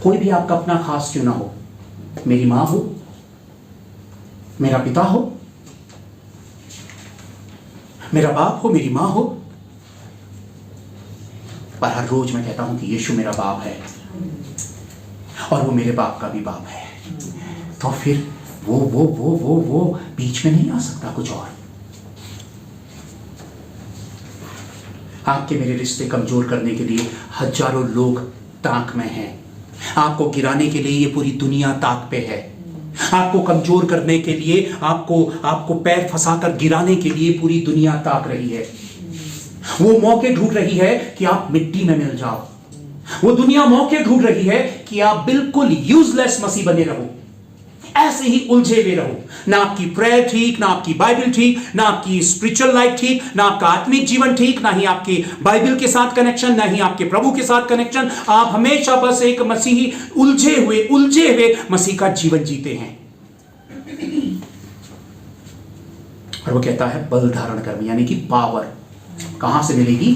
कोई भी आपका अपना खास क्यों ना हो, मेरी मां हो, मेरा पिता हो, मेरा बाप हो, मेरी मां हो, पर हर रोज मैं कहता हूं कि यीशु मेरा बाप है और वो मेरे बाप का भी बाप है, तो फिर वो बीच में नहीं आ सकता कुछ और। आपके मेरे रिश्ते कमजोर करने के लिए हजारों लोग ताक में हैं। आपको गिराने के लिए ये पूरी दुनिया ताक पे है। आपको कमजोर करने के लिए, आपको पैर फंसाकर गिराने के लिए पूरी दुनिया ताक रही है। वो मौके ढूंढ रही है कि आप मिट्टी में मिल जाओ। वो दुनिया मौके ढूंढ रही है कि आप बिल्कुल यूजलेस मसीह बने रहो, ऐसे ही उलझे हुए रहो। ना आपकी प्रेयर ठीक, ना आपकी बाइबल ठीक, ना आपकी स्पिरिचुअल लाइफ ठीक, ना आपका आत्मिक जीवन ठीक, ना ही आपके बाइबल के साथ कनेक्शन, ना ही आपके प्रभु के साथ कनेक्शन। आप हमेशा बस एक मसीही उलझे हुए मसीह का जीवन जीते हैं। और वो कहता है बल धारण करनी, यानी कि पावर कहां से मिलेगी?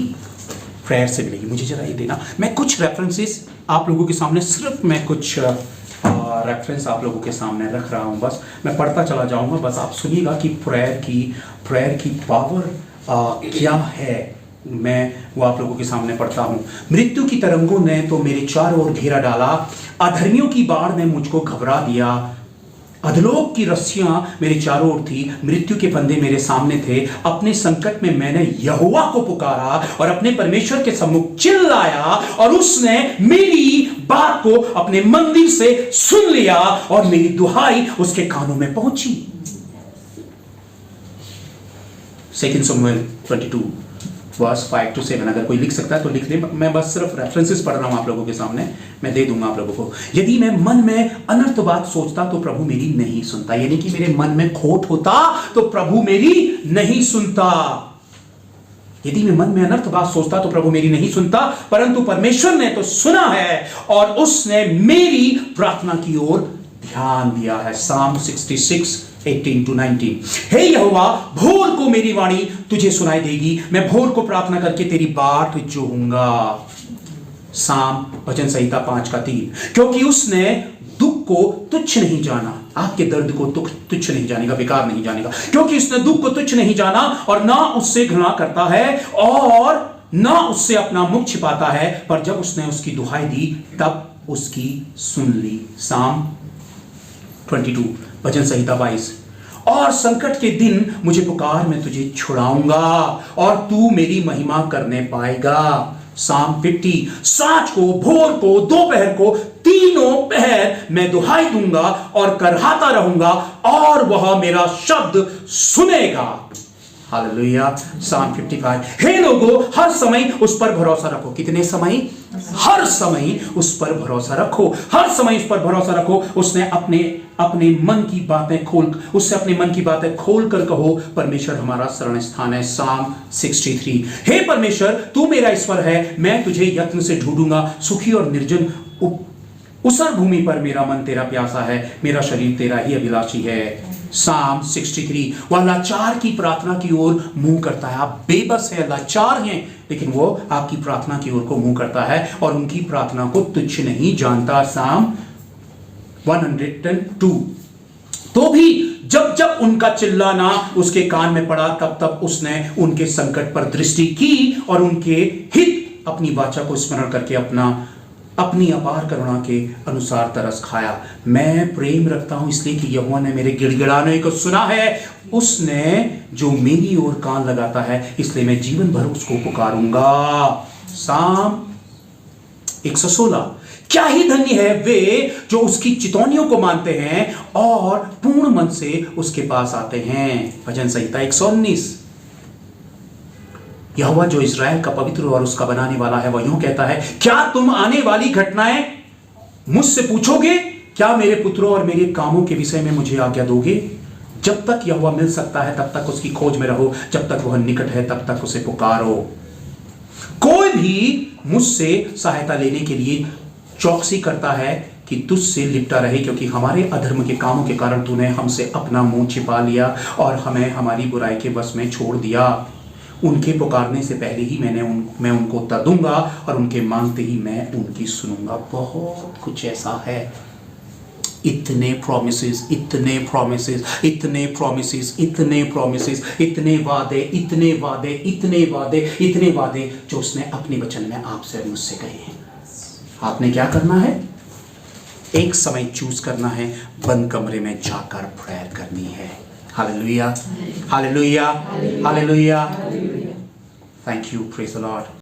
प्रेयर से मिलेगी। मुझे जरा ये देना, मैं कुछ रेफरेंसेस आप लोगों के सामने, सिर्फ मैं कुछ रेफरेंस आप लोगों के सामने रख रहा हूं, बस मैं पढ़ता चला जाऊंगा, बस आप सुनिएगा कि प्रेयर की पावर क्या है। मैं वो आप लोगों के सामने पढ़ता हूं। मृत्यु की तरंगों ने तो मेरे चारों ओर घेरा डाला, अधर्मियों की बाढ़ ने मुझको घबरा दिया। अधलोक की रस्सियां मेरे चारों ओर थी, मृत्यु के फंदे मेरे सामने थे। अपने संकट में मैंने यहोवा को पुकारा और अपने परमेश्वर के सम्मुख चिल्लाया, और उसने मेरी बात को अपने मंदिर से सुन लिया और मेरी दुहाई उसके कानों में पहुंची। 2 Samuel 22 वर्स 5 to 7। अगर कोई लिख सकता है तो लिख ले, मैं बस सिर्फ रेफरेंसेस पढ़ रहा हूं आप लोगों के सामने, मैं दे दूंगा आप लोगों को। यदि मैं मन में अनर्थ बात सोचता तो प्रभु मेरी नहीं सुनता, यानी कि मेरे मन में खोट होता तो प्रभु मेरी नहीं सुनता। यदि मैं मन में अनर्थ बात सोचता तो प्रभु मेरी नहीं सुनता, परंतु परमेश्वर ने तो सुना है और उसने मेरी प्रार्थना की ओर ध्यान दिया है। Psalm 66 18 to 19। हे यहोवा, भोर को मेरी वाणी तुझे सुनाई देगी, मैं भोर को प्रार्थना करके तेरी बाट जोहूंगा। साम भजन संहिता 5 का 3। क्योंकि उसने दुख को तुच्छ नहीं जाना, आपके दर्द को तुच्छ नहीं जानेगा, बेकार नहीं जानेगा। क्योंकि उसने दुख को तुच्छ नहीं जाना और ना उससे घृणा करता है और ना उससे अपना मुख छिपाता है, पर जब उसने उसकी दुहाई दी तब उसकी सुन ली। साम 22, भजन संहिता 22। और संकट के दिन मुझे पुकार, मैं तुझे छुड़ाऊंगा और तू मेरी महिमा करने पाएगा। साम 50, सांझ को, भोर को, दोपहर को, तीनों पहर मैं दुहाई दूंगा और करहाता रहूंगा और वह मेरा शब्द सुनेगा। हालेलुया। साम 55, हे लोगों, हर समय उस पर भरोसा रखो। कितने समय? हर समय उस पर भरोसा रखो, हर समय उस पर भरोसा रखो। उसने अपने मन की बातें उससे अपने मन की बातें खोल कर कहो, परमेश्वर हमारा शरण स्थान है। साम 63, हे परमेश्वर, तू मेरा ईश्वर है, मैं तुझे यत्न से ढूंढूंगा। सुखी और निर्जन उसर भूमि पर मेरा मन तेरा प्यासा है, मेरा शरीर तेरा ही अभिलाषी है। साम 63, वह लाचार की प्रार्थना की ओर मुंह करता है। आप बेबस है, लाचार हैं, लेकिन वो आपकी प्रार्थना की ओर को मुंह करता है और उनकी प्रार्थना को तुच्छ नहीं जानता। साम 102, तो भी जब जब उनका चिल्लाना उसके कान में पड़ा, तब तब उसने उनके संकट पर दृष्टि की और उनके हित अपनी वाचा को स्मरण करके अपनी अपार करुणा के अनुसार तरस खाया। मैं प्रेम रखता हूं इसलिए कि यहोवा ने मेरे गिड़गिड़ाने को सुना है। उसने जो मेरी ओर कान लगाता है, इसलिए मैं जीवन भर उसको पुकारूंगा। साम 116, क्या ही धन्य है वे जो उसकी चितौनियों को मानते हैं और पूर्ण मन से उसके पास आते हैं। भजन संहिता 119, यहोवा जो इस्राएल का पवित्र और उसका बनाने वाला है, वह यूं कहता है, क्या तुम आने वाली घटनाएं मुझसे पूछोगे? क्या मेरे पुत्रों और मेरे कामों के विषय में मुझे आज्ञा दोगे? जब तक यहोवा मिल सकता है तब तक उसकी खोज में रहो, जब तक वह निकट है तब तक उसे पुकारो। कोई भी मुझसे सहायता लेने के लिए चौकसी करता है कि तुझसे लिपटा रहे, क्योंकि हमारे अधर्म के कामों के कारण तूने हमसे अपना मुंह छिपा लिया और हमें हमारी बुराई के वश में छोड़ दिया। उनके पुकारने से पहले ही मैं उनको उत्तर दूंगा और उनके मांगते ही मैं उनकी सुनूंगा। बहुत कुछ ऐसा है। इतने प्रॉमिसेस, इतने प्रॉमिसेस, इतने प्रॉमिसेस, इतने प्रॉमिसेस, इतने वादे, इतने वादे, इतने वादे, इतने वादे जो उसने अपने वचन में आपसे और मुझसे कहे हैं। आपने क्या करना है? एक समय चूज करना है, बंद कमरे में जाकर प्रेयर करनी है। Hallelujah, hallelujah, hallelujah. Thank you, praise the Lord.